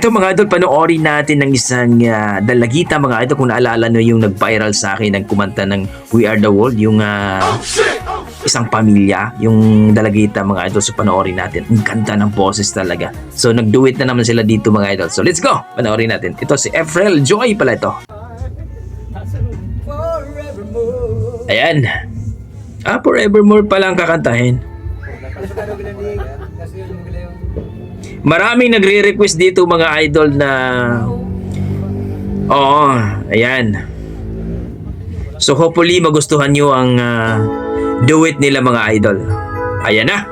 Ito mga idol, panoorin natin ng isang dalagita mga idol. Kung naalala nyo yung nag-viral sa akin, nagkumanta ng We Are The World, yung isang pamilya, yung dalagita mga idol. So panoorin natin. Ang ganda ng boses talaga. So nag-duet na naman sila dito mga idol. So let's go! Panoorin natin. Ito si Efrel Joy pala ito. Ayan. Forevermore pala ang kakantahin. Maraming nagre-request dito mga idol na ayan. So hopefully magustuhan nyo ang duet nila mga idol. Ayan na.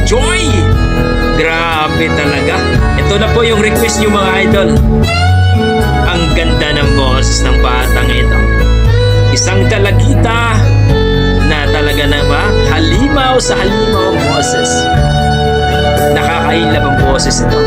Joy! Grabe talaga. Ito na po yung request nyo mga idol. Ang ganda ng boses ng batang ito. Isang dalagita na talaga na ba? Halimaw sa halimaw ang boses. Nakakailab ang boses ito.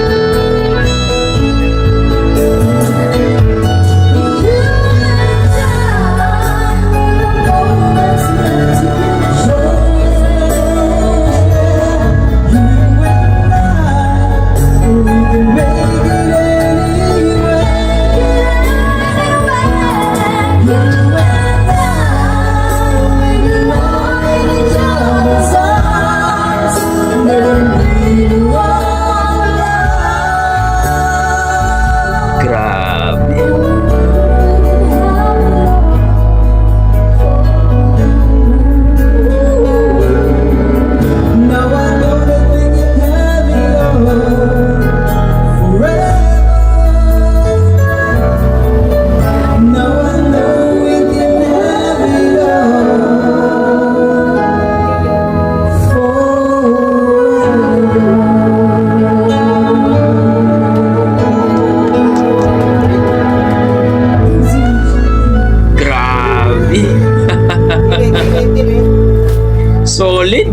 Solid.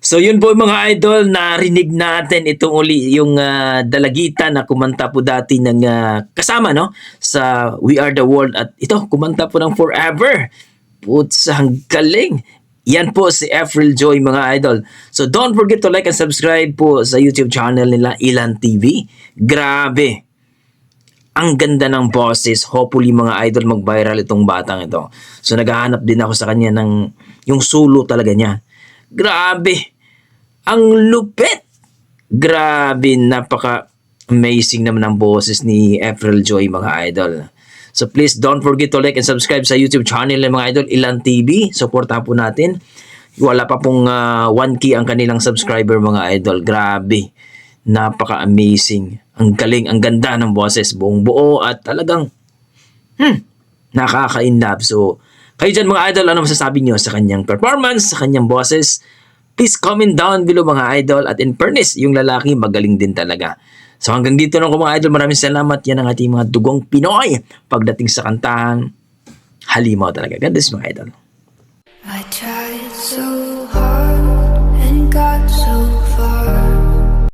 So yun po mga idol, narinig natin itong uli yung dalagita na kumanta po dati ng kasama no sa We Are The World, at ito kumanta po ng Forever. Putz, ang galing. Yan po si Efrel Joy mga idol. So don't forget to like and subscribe po sa YouTube channel nila Ilan TV. Grabe. Ang ganda ng boses. Hopefully mga idol mag-viral itong batang ito. So naghahanap din ako sa kanya ng yung solo talaga niya. Grabe. Ang lupit. Grabe, napaka amazing naman ang boses ni April Joy mga idol. So please don't forget to like and subscribe sa YouTube channel ng mga idol, Ilan TV. Supportahan po natin. Wala pa pong 1K ang kanilang subscriber mga idol. Grabe. Napaka-amazing. Ang galing, ang ganda ng boses. Buong buo at talagang nakaka-inlove. So, kayo dyan mga idol, ano masasabi nyo sa kanyang performance, sa kanyang boses? Please comment down below mga idol. At in fairness, yung lalaki magaling din talaga. So hanggang dito lang ko mga idol. Maraming salamat. Yan ang ating mga dugong Pinoy pagdating sa kantahan. Halimaw talaga. God bless mga idol. I tried so hard.